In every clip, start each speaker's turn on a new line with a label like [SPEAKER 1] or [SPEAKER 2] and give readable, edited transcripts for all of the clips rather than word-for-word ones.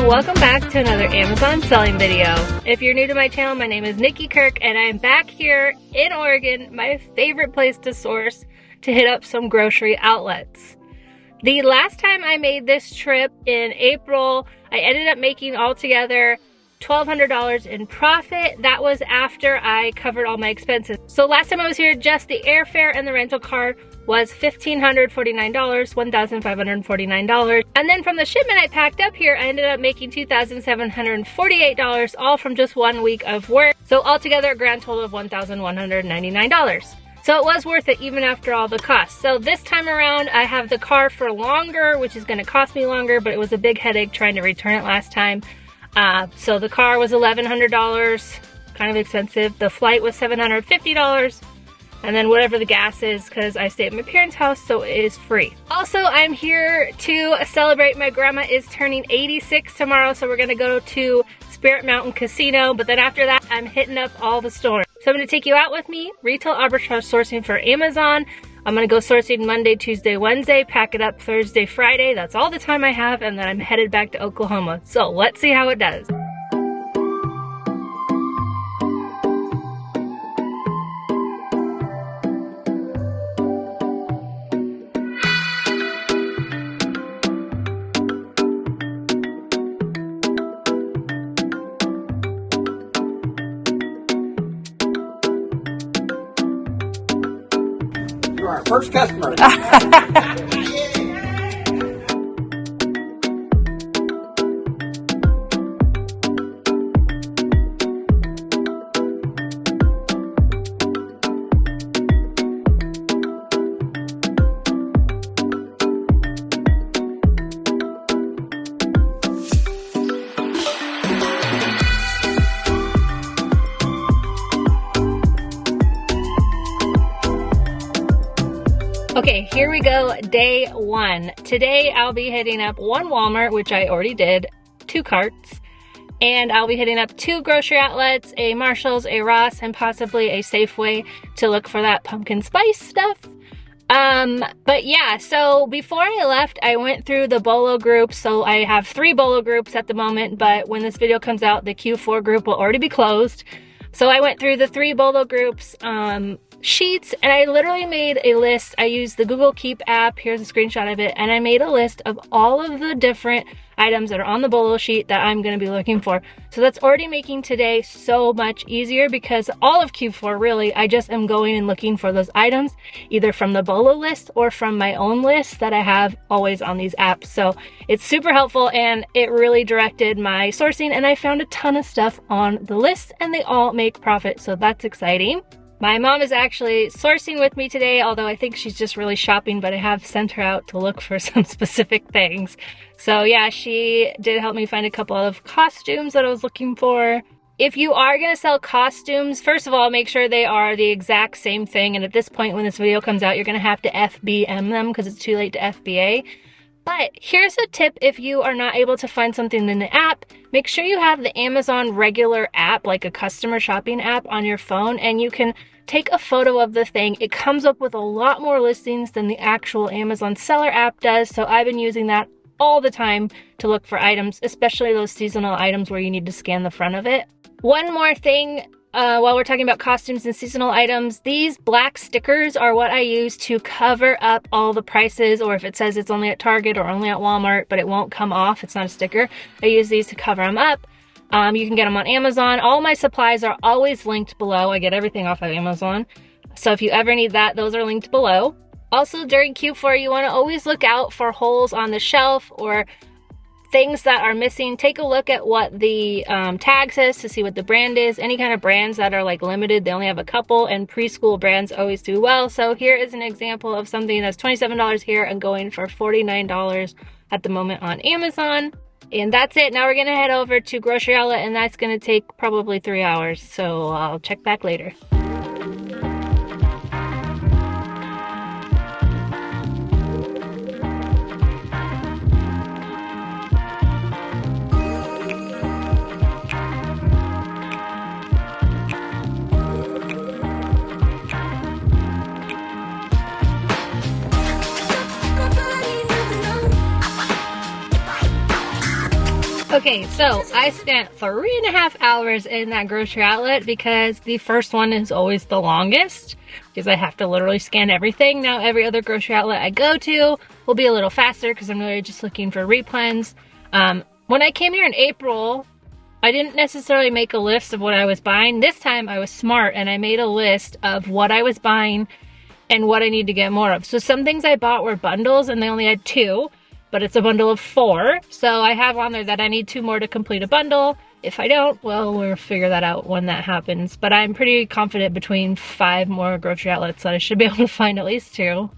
[SPEAKER 1] Welcome back to another Amazon selling video. If you're new to my channel, my name is Nikki Kirk and I'm back here in Oregon, my favorite place to source, to hit up some grocery outlets. The last time I made this trip in April, I ended up making altogether $1,200 in profit. That was after I covered all my expenses. So last time I was here, just the airfare and the rental car was $1,549, $1,549. And then from the shipment I packed up here, I ended up making $2,748, all from just 1 week of work. So altogether, a grand total of $1,199. So it was worth it even after all the costs. So this time around, I have the car for longer, which is gonna cost me longer, but it was a big headache trying to return it last time. So the car was $1,100, kind of expensive. The flight was $750. And then whatever the gas is, because I stay at my parents' house, so it is free. Also, I'm here to celebrate. My grandma is turning 86 tomorrow, so we're gonna go to Spirit Mountain Casino, but then after that, I'm hitting up all the stores. So I'm gonna take you out with me, retail arbitrage sourcing for Amazon. I'm gonna go sourcing Monday, Tuesday, Wednesday, pack it up Thursday, Friday. That's all the time I have, and then I'm headed back to Oklahoma. So let's see how it does.
[SPEAKER 2] Our first customer.
[SPEAKER 1] Okay, here we go, day one. Today I'll be hitting up one Walmart, which I already did, 2 carts, and I'll be hitting up 2 grocery outlets, a Marshall's, a Ross, and possibly a Safeway to look for that pumpkin spice stuff. But yeah, so before I left, I went through the Bolo groups. So I have 3 Bolo groups at the moment, but when this video comes out, the Q4 group will already be closed. So I went through the 3 Bolo groups, sheets, and I literally made a list. I used the Google Keep app, here's a screenshot of it, and I made a list of all of the different items that are on the Bolo sheet that I'm going to be looking for. So that's already making today so much easier, because all of Q4 really, I just am going and looking for those items either from the Bolo list or from my own list that I have always on these apps. So it's super helpful, and it really directed my sourcing, and I found a ton of stuff on the list, and they all make profit, so that's exciting. My mom is actually sourcing with me today, although I think she's just really shopping, but I have sent her out to look for some specific things. So yeah, she did help me find a couple of costumes that I was looking for. If you are going to sell costumes, first of all, make sure they are the exact same thing. And at this point, when this video comes out, you're going to have to FBM them because it's too late to FBA. But here's a tip: if you are not able to find something in the app, make sure you have the Amazon regular app, like a customer shopping app on your phone, and you can take a photo of the thing. It comes up with a lot more listings than the actual Amazon seller app does, so I've been using that all the time to look for items, especially those seasonal items where you need to scan the front of it. One more thing, while we're talking about costumes and seasonal items, these black stickers are what I use to cover up all the prices, or if it says it's only at Target or only at Walmart, but it won't come off, it's not a sticker, I use these to cover them up. You can get them on Amazon. All my supplies are always linked below. I get everything off of Amazon. So if you ever need that, those are linked below. Also, during Q4, you want to always look out for holes on the shelf or things that are missing. Take a look at what the tag says to see what the brand is. Any kind of brands that are like limited, they only have a couple, and preschool brands always do well. So here is an example of something that's $27 here and going for $49 at the moment on Amazon. And that's it. Now we're gonna head over to grocery outlet, and that's gonna take probably 3 hours. So I'll check back later. Okay, so I spent 3.5 hours in that grocery outlet because the first one is always the longest because I have to literally scan everything. Now every other grocery outlet I go to will be a little faster because I'm really just looking for replens. When I came here in April, I didn't necessarily make a list of what I was buying. This time I was smart and I made a list of what I was buying and what I need to get more of. So some things I bought were bundles and they only had 2. But it's a bundle of 4. So I have on there that I need 2 more to complete a bundle. If I don't, well, we'll figure that out when that happens. But I'm pretty confident between 5 more grocery outlets that I should be able to find at least 2.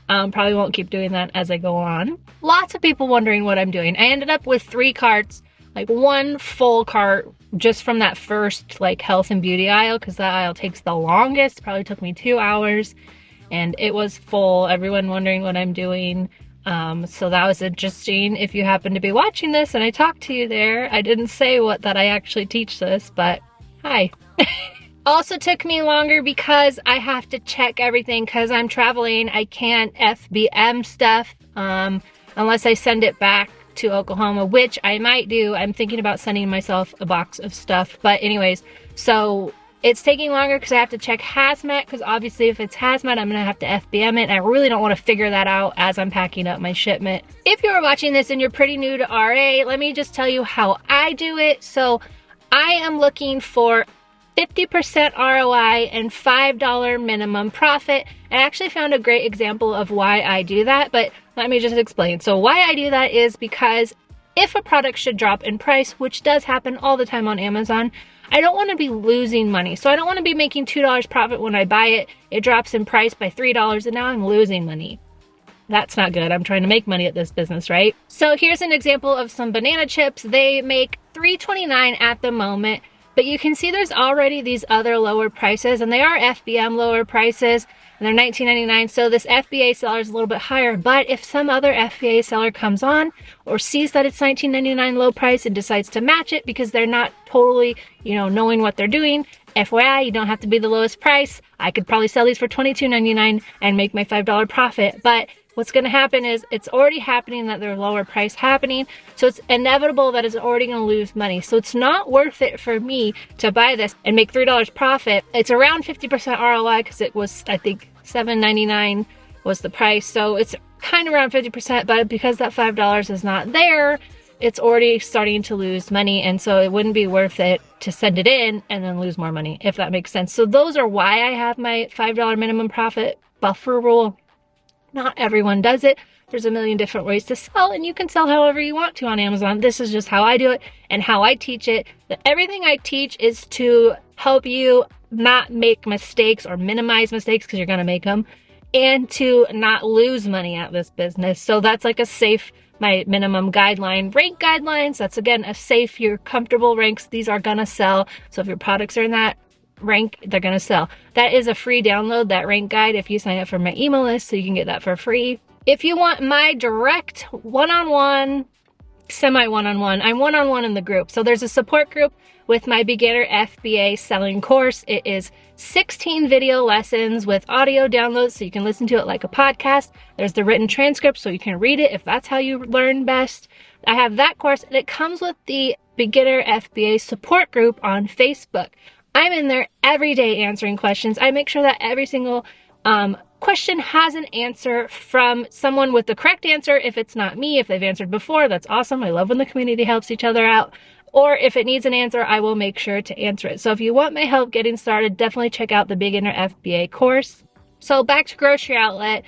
[SPEAKER 1] Probably won't keep doing that as I go on. Lots of people wondering what I'm doing. I ended up with 3 carts, like 1 full cart just from that first like health and beauty aisle because that aisle takes the longest. Probably took me 2 hours and it was full. Everyone wondering what I'm doing. So that was interesting. If you happen to be watching this and I talked to you there, I didn't say that I actually teach this, but hi. Also took me longer because I have to check everything because I'm traveling. I can't FBM stuff, unless I send it back to Oklahoma, which I might do. I'm thinking about sending myself a box of stuff, but anyways, so it's taking longer because I have to check hazmat because obviously if it's hazmat, I'm going to have to FBM it. And I really don't want to figure that out as I'm packing up my shipment. If you're watching this and you're pretty new to RA, let me just tell you how I do it. So I am looking for 50% ROI and $5 minimum profit. I actually found a great example of why I do that, but let me just explain. So why I do that is because if a product should drop in price, which does happen all the time on Amazon, I don't want to be losing money. So I don't want to be making $2 profit when I buy it. It drops in price by $3 and now I'm losing money. That's not good. I'm trying to make money at this business, right? So here's an example of some banana chips. They make $3.29 at the moment, but you can see there's already these other lower prices and they are FBM lower prices and they're $19.99. So this FBA seller is a little bit higher, but if some other FBA seller comes on or sees that it's $19.99 low price and decides to match it because they're not totally, knowing what they're doing, FYI, you don't have to be the lowest price. I could probably sell these for $22.99 and make my $5 profit, but what's going to happen is it's already happening that they're lower price happening. So it's inevitable that it's already going to lose money. So it's not worth it for me to buy this and make $3 profit. It's around 50% ROI because it was, I think, $7.99 was the price. So it's kind of around 50%, but because that $5 is not there, it's already starting to lose money. And so it wouldn't be worth it to send it in and then lose more money, if that makes sense. So those are why I have my $5 minimum profit buffer rule. Not everyone does it. There's a million different ways to sell and you can sell however you want to on Amazon. This is just how I do it and how I teach it. That everything I teach is to help you not make mistakes or minimize mistakes because you're going to make them and to not lose money at this business. So that's like my minimum guideline. Rank guidelines, that's again a safe, you're comfortable ranks. These are going to sell. So if your products are in that rank, they're going to sell. That is a free download, that rank guide, if you sign up for my email list, so you can get that for free. If you want my direct one-on-one, semi-one-on-one, I'm one-on-one in the group. So there's a support group with my beginner FBA selling course. It is 16 video lessons with audio downloads so you can listen to it like a podcast. There's the written transcript so you can read it if that's how you learn best. I have that course and it comes with the beginner FBA support group on Facebook. I'm in there every day answering questions. I make sure that every single question has an answer from someone with the correct answer. If it's not me, if they've answered before, that's awesome. I love when the community helps each other out. Or if it needs an answer, I will make sure to answer it. So if you want my help getting started, definitely check out the Beginner FBA course. So back to grocery outlet,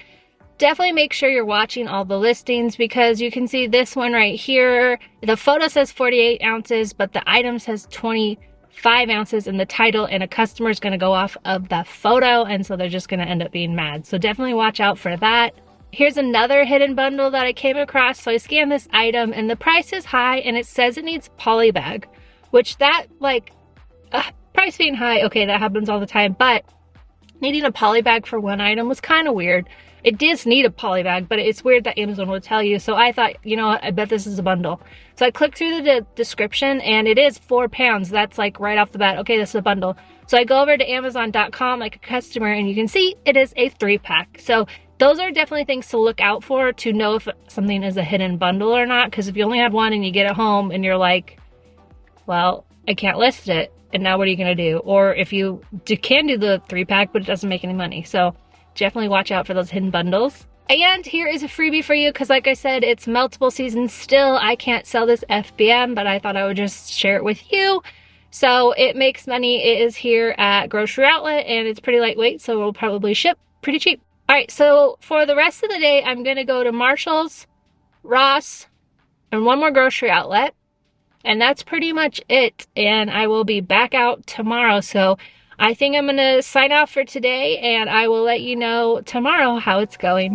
[SPEAKER 1] definitely make sure you're watching all the listings because you can see this one right here. The photo says 48 ounces, but the item says 25 ounces in the title, and a customer is going to go off of that photo, and so they're just going to end up being mad. So definitely watch out for that. Here's another hidden bundle that I came across. So I scanned this item and the price is high and it says it needs poly bag, which that like, price being high, okay, that happens all the time, but needing a poly bag for one item was kind of weird. It does need a poly bag, but it's weird that Amazon would tell you. So I thought, you know what, I bet this is a bundle. So I clicked through the description and it is £4. That's like right off the bat. Okay, this is a bundle. So I go over to Amazon.com like a customer and you can see it is a 3-pack. So those are definitely things to look out for to know if something is a hidden bundle or not. Because if you only had one and you get it home and you're like, well, I can't list it. And now what are you going to do? Or if you can do the 3-pack, but it doesn't make any money. So definitely watch out for those hidden bundles. And here is a freebie for you because like I said, it's multiple seasons still. I can't sell this FBM, but I thought I would just share it with you. So it makes money. It is here at Grocery Outlet and it's pretty lightweight, so it'll probably ship pretty cheap. All right, so for the rest of the day, I'm going to go to Marshall's, Ross, and one more grocery outlet. And that's pretty much it. And I will be back out tomorrow. So I think I'm going to sign off for today and I will let you know tomorrow how it's going.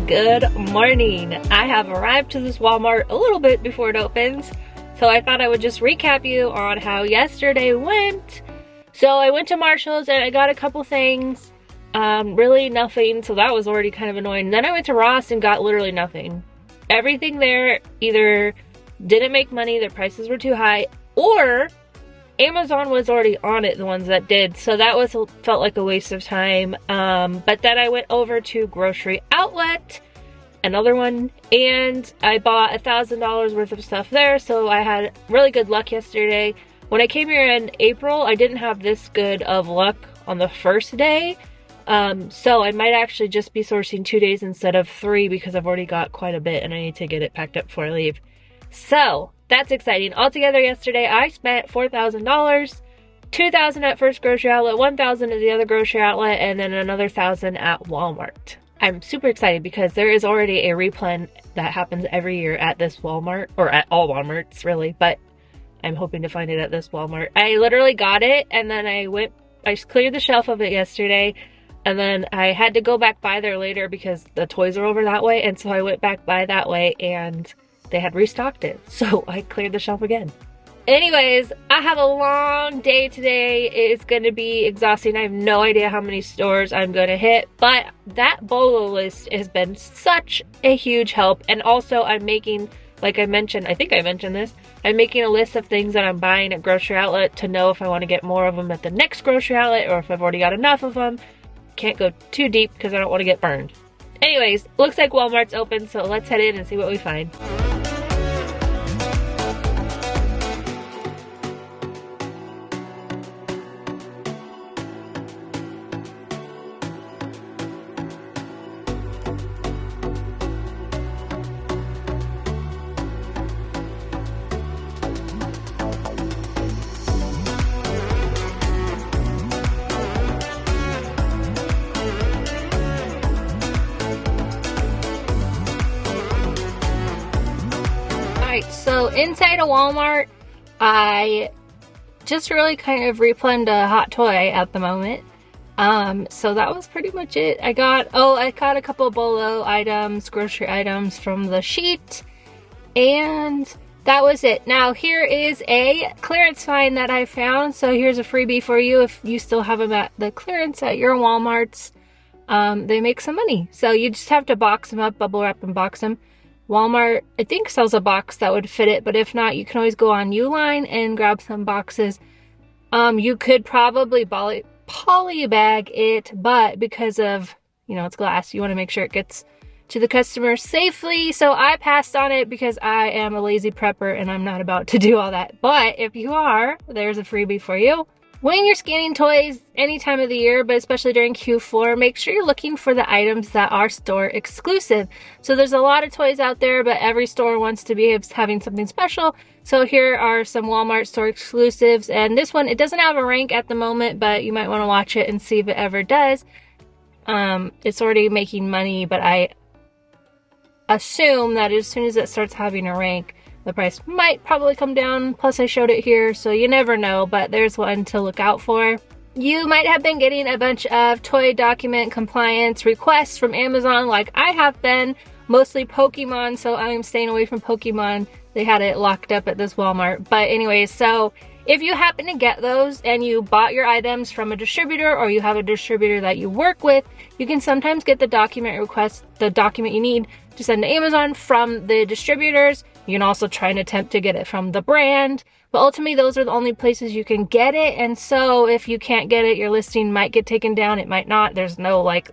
[SPEAKER 1] Good morning. I have arrived to this Walmart a little bit before it opens, so I thought I would just recap you on how yesterday went. So I went to Marshall's and I got a couple things, really nothing, so that was already kind of annoying. Then I went to Ross and got literally nothing. Everything there either didn't make money, their prices were too high, or Amazon was already on it, the ones that did, so that felt like a waste of time. But then I went over to Grocery Outlet, another one, and I bought $1,000 worth of stuff there, so I had really good luck yesterday. When I came here in April, I didn't have this good of luck on the first day, so I might actually just be sourcing 2 days instead of 3 because I've already got quite a bit and I need to get it packed up before I leave. So that's exciting. Altogether yesterday, I spent $4,000, $2,000 at first grocery outlet, $1,000 at the other grocery outlet, and then another $1,000 at Walmart. I'm super excited because there is already a replen that happens every year at this Walmart, or at all Walmarts really, but I'm hoping to find it at this Walmart. I literally got it and then I cleared the shelf of it yesterday, and then I had to go back by there later because the toys are over that way, and so I went back by that way and they had restocked it, so I cleared the shelf again. Anyways, I have a long day today. It's going to be exhausting. I have no idea how many stores I'm going to hit, but that BOLO list has been such a huge help. And also I'm making, like I mentioned, I think I mentioned this, I'm making a list of things that I'm buying at Grocery Outlet to know if I want to get more of them at the next Grocery Outlet or if I've already got enough of them. Can't go too deep because I don't want to get burned. Anyways, looks like Walmart's open, so let's head in and see what we find. So inside a Walmart, I just really kind of replened a hot toy at the moment. So that was pretty much it. I got a couple of BOLO items, grocery items from the sheet, and that was it. Now here is a clearance find that I found. So here's a freebie for you if you still have them at the clearance at your Walmarts. They make some money. So you just have to box them up, bubble wrap and box them. Walmart, I think, sells a box that would fit it, but if not, you can always go on Uline and grab some boxes. You could probably poly bag it, but because of, it's glass, you want to make sure it gets to the customer safely. So I passed on it because I am a lazy prepper and I'm not about to do all that. But if you are, there's a freebie for you. When you're scanning toys any time of the year, but especially during Q4, make sure you're looking for the items that are store exclusive. So there's a lot of toys out there, but every store wants to be having something special. So here are some Walmart store exclusives, and this one, it doesn't have a rank at the moment, but you might want to watch it and see if it ever does. It's already making money, but I assume that as soon as it starts having a rank, the price might probably come down. Plus I showed it here, so you never know, but there's one to look out for. You might have been getting a bunch of toy document compliance requests from Amazon like I have been, mostly Pokemon, so I'm staying away from Pokemon. They had it locked up at this Walmart. But anyways, so if you happen to get those and you bought your items from a distributor, or you have a distributor that you work with, you can sometimes get the document request, the document you need to send to Amazon from the distributors. You can also try and attempt to get it from the brand, but ultimately those are the only places you can get it. And so if you can't get it, your listing might get taken down, it might not. There's no like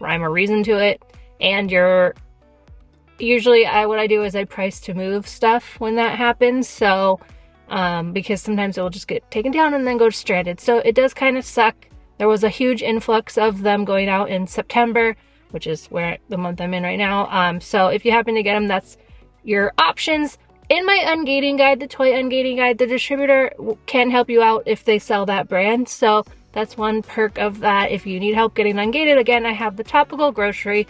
[SPEAKER 1] rhyme or reason to it. And usually what I do is I price to move stuff when that happens. So because sometimes it will just get taken down and then go stranded. So it does kind of suck. There was a huge influx of them going out in September, which is the month I'm in right now. So if you happen to get them, that's your options. In my ungating guide, the toy ungating guide, the distributor can help you out if they sell that brand. So that's one perk of that. If you need help getting ungated, again, I have the Topical grocery,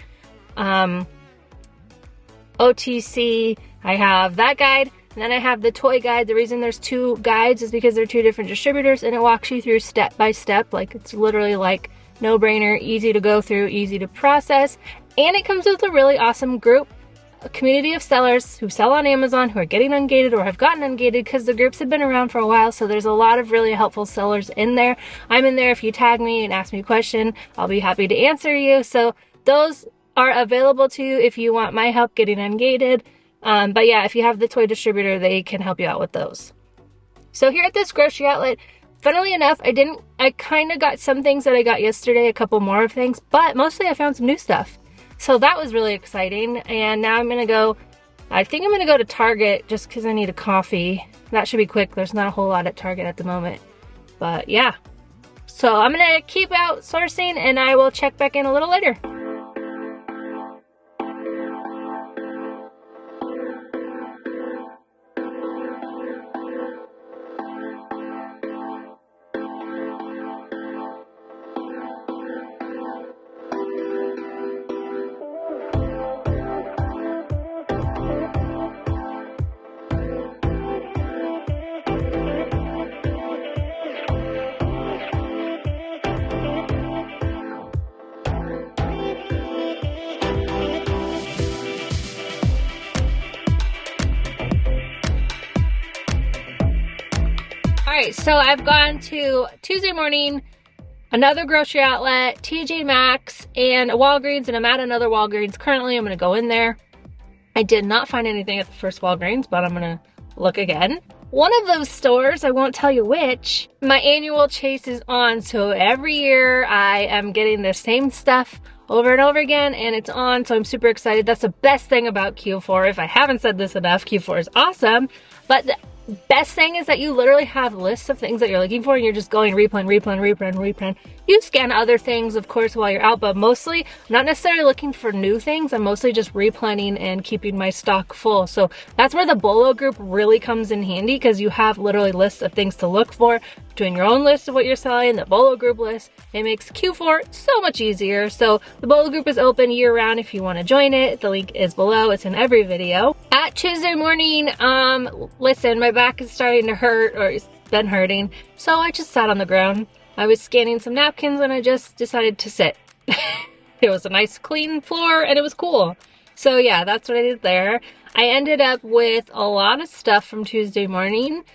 [SPEAKER 1] OTC, I have that guide, and then I have the toy guide. The reason there's two guides is because they're two different distributors, and it walks you through step by step. Like, it's literally like no-brainer, easy to go through, easy to process, and it comes with a really awesome group, a community of sellers who sell on Amazon, who are getting ungated or have gotten ungated, because the groups have been around for a while. So there's a lot of really helpful sellers in there. I'm in there. If you tag me and ask me a question, I'll be happy to answer you. So those are available to you if you want my help getting ungated. But yeah, if you have the toy distributor, they can help you out with those. So here at this grocery outlet, funnily enough, I kind of got some things that I got yesterday, a couple more of things, but mostly I found some new stuff. So that was really exciting. And now I think I'm gonna go to Target just because I need a coffee. That should be quick. There's not a whole lot at Target at the moment, but yeah. So I'm gonna keep out sourcing and I will check back in a little later. Alright, so I've gone to Tuesday morning, another grocery outlet, TJ Maxx, and a Walgreens, and I'm at another Walgreens currently. I'm going to go in there. I did not find anything at the first Walgreens, but I'm going to look again. One of those stores, I won't tell you which, my annual chase is on, so every year I am getting the same stuff over and over again, and it's on, so I'm super excited. That's the best thing about Q4. If I haven't said this enough, Q4 is awesome, but the best thing is that you literally have lists of things that you're looking for, and you're just going replen. You scan other things, of course, while you're out, but mostly, I'm not necessarily looking for new things. I'm mostly just replenning and keeping my stock full. So that's where the Bolo group really comes in handy, because you have literally lists of things to look for between your own list of what you're selling, the Bolo group list. It makes Q4 so much easier. So the Bolo group is open year round if you want to join it. The link is below. It's in every video. At Tuesday morning, listen, my back is starting to hurt, or it's been hurting. So I just sat on the ground. I was scanning some napkins and I just decided to sit. It was a nice clean floor and it was cool. So yeah, that's what I did there. I ended up with a lot of stuff from Tuesday morning.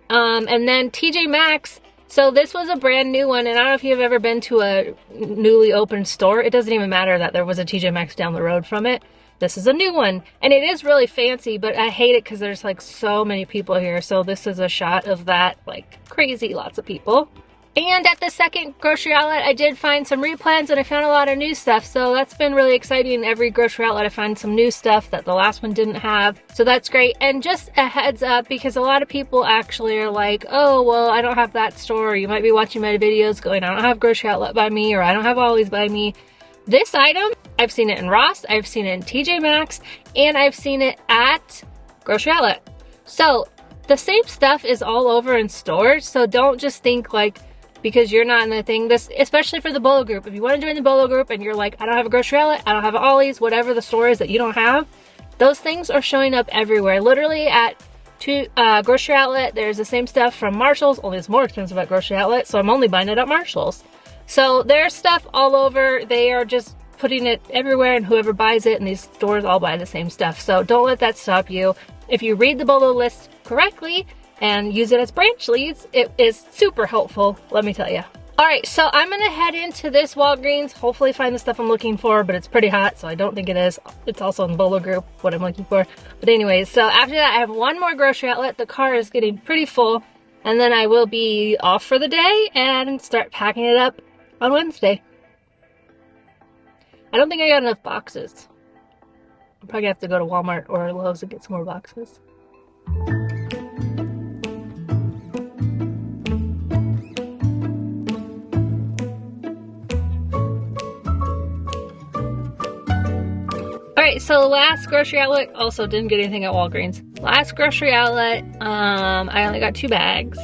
[SPEAKER 1] And then TJ Maxx. So this was a brand new one, and I don't know if you've ever been to a newly opened store. It doesn't even matter that there was a TJ Maxx down the road from it. This is a new one, and it is really fancy, but I hate it because there's like so many people here. So this is a shot of that, like crazy, lots of people. And at the second grocery outlet, I did find some replens, and I found a lot of new stuff. So that's been really exciting. Every grocery outlet, I find some new stuff that the last one didn't have. So that's great. And just a heads up, because a lot of people actually are like, oh, well, I don't have that store. Or you might be watching my videos going, I don't have grocery outlet by me, or I don't have Always by me. This item, I've seen it in Ross, I've seen it in TJ Maxx, and I've seen it at grocery outlet. So the same stuff is all over in stores, so don't just think like because you're not in the thing, this, especially for the Bolo group. If you want to join the Bolo group and you're like, I don't have a grocery outlet, I don't have Ollie's, whatever the store is that you don't have, those things are showing up everywhere. Literally at grocery outlet, there's the same stuff from Marshall's, only it's more expensive at grocery outlet, so I'm only buying it at Marshall's. So there's stuff all over. They are just putting it everywhere, and whoever buys it, and these stores all buy the same stuff. So don't let that stop you. If you read the Bolo list correctly and use it as branch leads, it is super helpful, let me tell you. All right, so I'm gonna head into this Walgreens, hopefully find the stuff I'm looking for, but it's pretty hot, so I don't think it is. It's also in the Bolo group, what I'm looking for. But anyways, so after that, I have one more grocery outlet. The car is getting pretty full, and then I will be off for the day and start packing it up on Wednesday. I don't think I got enough boxes. I'm probably gonna have to go to Walmart or Lowe's and get some more boxes. Alright, so last grocery outlet, also didn't get anything at Walgreens. Last grocery outlet, I only got 2 bags.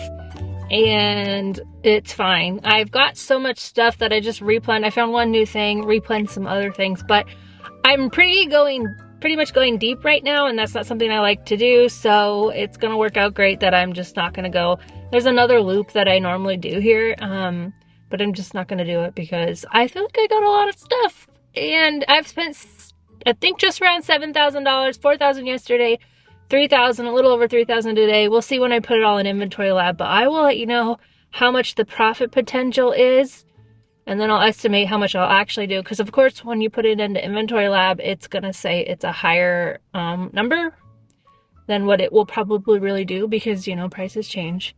[SPEAKER 1] And it's fine. I've got so much stuff that I just replen. I found one new thing, replen some other things, but I'm pretty much going deep right now, and that's not something I like to do, so it's gonna work out great that I'm just not gonna go. There's another loop that I normally do here, but I'm just not gonna do it because I feel like I got a lot of stuff, and I've spent, I think, just around $7,000, $4,000 yesterday, $3,000, a little over $3,000 today. We'll see when I put it all in Inventory Lab, but I will let you know how much the profit potential is, and then I'll estimate how much I'll actually do, because of course when you put it into Inventory Lab, it's gonna say it's a higher number than what it will probably really do, because, you know, prices change.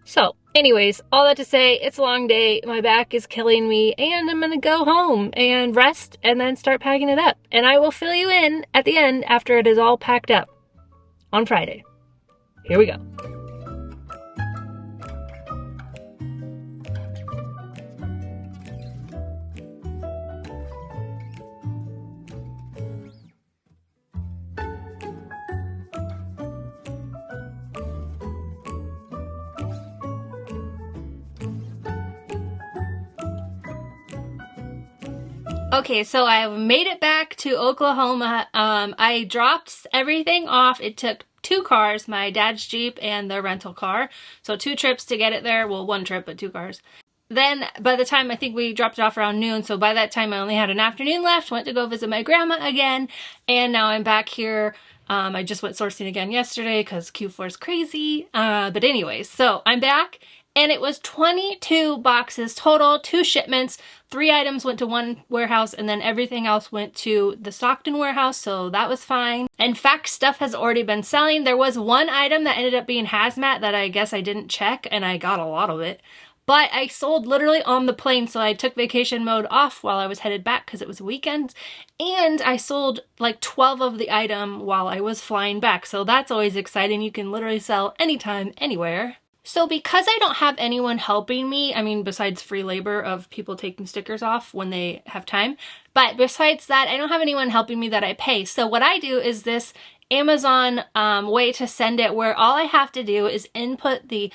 [SPEAKER 1] So anyways, all that to say, it's a long day, my back is killing me, and I'm gonna go home and rest and then start packing it up, and I will fill you in at the end after it is all packed up on Friday. Here we go. Okay, so I made it back to Oklahoma. I dropped everything off. It took 2 cars, my dad's Jeep and the rental car. So 2 trips to get it there. Well, 1 trip, but 2 cars. Then by the time, I think we dropped it off around noon. So by that time I only had an afternoon left, went to go visit my grandma again. And now I'm back here. I just went sourcing again yesterday because Q4 is crazy. But anyways, so I'm back. And it was 22 boxes total, 2 shipments, 3 items went to one warehouse, and then everything else went to the Stockton warehouse, so that was fine. In fact, stuff has already been selling. There was one item that ended up being hazmat that I guess I didn't check, and I got a lot of it. But I sold literally on the plane, so I took vacation mode off while I was headed back because it was a weekend. And I sold like 12 of the item while I was flying back, so that's always exciting. You can literally sell anytime, anywhere. So because I don't have anyone helping me, I mean, besides free labor of people taking stickers off when they have time, but besides that, I don't have anyone helping me that I pay. So what I do is this Amazon way to send it, where all I have to do is input the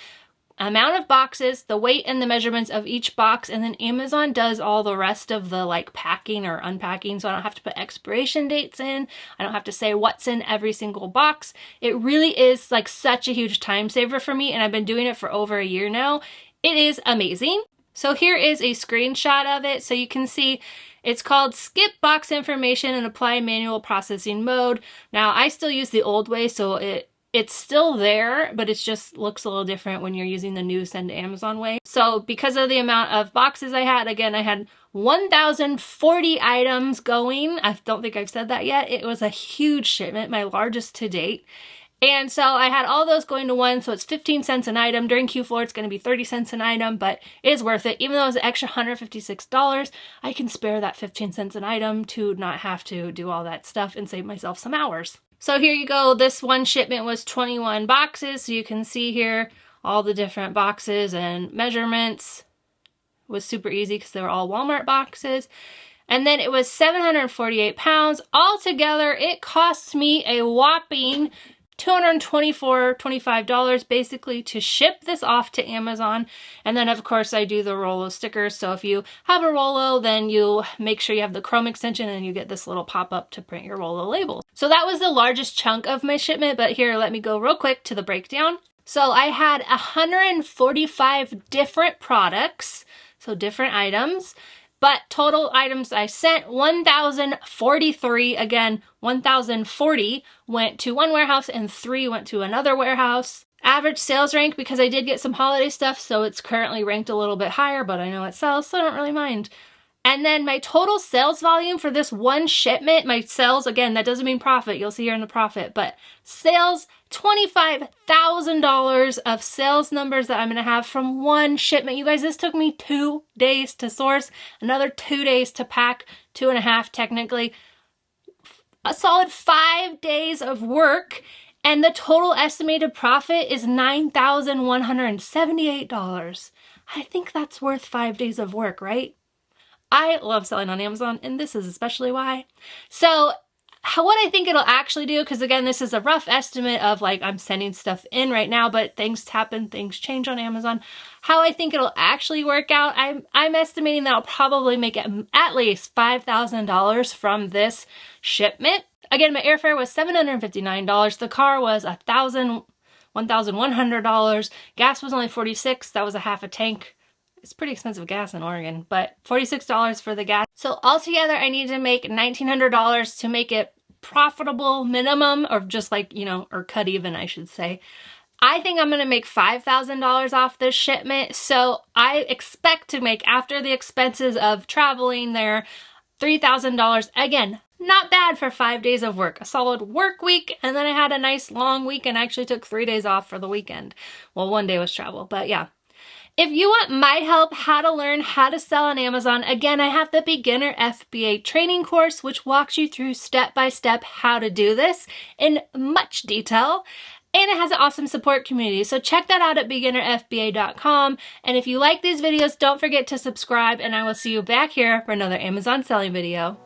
[SPEAKER 1] amount of boxes, the weight and the measurements of each box, and then Amazon does all the rest of the like packing or unpacking, so I don't have to put expiration dates in. I don't have to say what's in every single box. It really is like such a huge time saver for me, and I've been doing it for over a year now. It is amazing. So here is a screenshot of it, so you can see it's called Skip Box Information and Apply Manual Processing Mode. Now I still use the old way, so it's still there, but it just looks a little different when you're using the new Send to Amazon way. So because of the amount of boxes I had, again, I had 1,040 items going. I don't think I've said that yet. It was a huge shipment, my largest to date. And so I had all those going to one, so it's 15 cents an item. During Q4, it's going to be 30 cents an item, but it is worth it. Even though it was an extra $156, I can spare that 15 cents an item to not have to do all that stuff and save myself some hours. So here you go. This one shipment was 21 boxes. So you can see here all the different boxes and measurements. It was super easy because they were all Walmart boxes. And then it was 748 pounds. Altogether, it cost me a whopping $224, $25 basically to ship this off to Amazon. And then of course I do the Rollo stickers. So if you have a Rollo, then you make sure you have the Chrome extension and you get this little pop-up to print your Rollo labels. So that was the largest chunk of my shipment, but here, let me go real quick to the breakdown. So I had 145 different products, so different items. But total items I sent, 1,043. Again, 1,040 went to one warehouse and 3 went to another warehouse. Average sales rank, because I did get some holiday stuff, so it's currently ranked a little bit higher, but I know it sells, so I don't really mind. And then my total sales volume for this one shipment, my sales, again, that doesn't mean profit, you'll see here in the profit, but sales, $25,000 of sales numbers that I'm going to have from one shipment. You guys, this took me 2 days to source, another 2 days to pack, 2.5 technically. A solid 5 days of work, and the total estimated profit is $9,178. I think that's worth 5 days of work, right? I love selling on Amazon, and this is especially why. So what I think it'll actually do, because again, this is a rough estimate of like I'm sending stuff in right now, but things happen, things change on Amazon. How I think it'll actually work out, I'm estimating that I'll probably make at least $5,000 from this shipment. Again, my airfare was $759. The car was $1,100. Gas was only $46. That was a half a tank. It's pretty expensive gas in Oregon, but $46 for the gas. So altogether, I need to make $1,900 to make it profitable minimum, or just like, you know, or cut even, I should say. I think I'm gonna make $5,000 off this shipment. So I expect to make, after the expenses of traveling there, $3,000. Again, not bad for 5 days of work. A solid work week, and then I had a nice long weekend. I actually took 3 days off for the weekend. Well, 1 day was travel, but yeah. If you want my help how to learn how to sell on Amazon, again, I have the beginner FBA training course, which walks you through step-by-step how to do this in much detail. And it has an awesome support community. So check that out at beginnerfba.com. And if you like these videos, don't forget to subscribe, and I will see you back here for another Amazon selling video.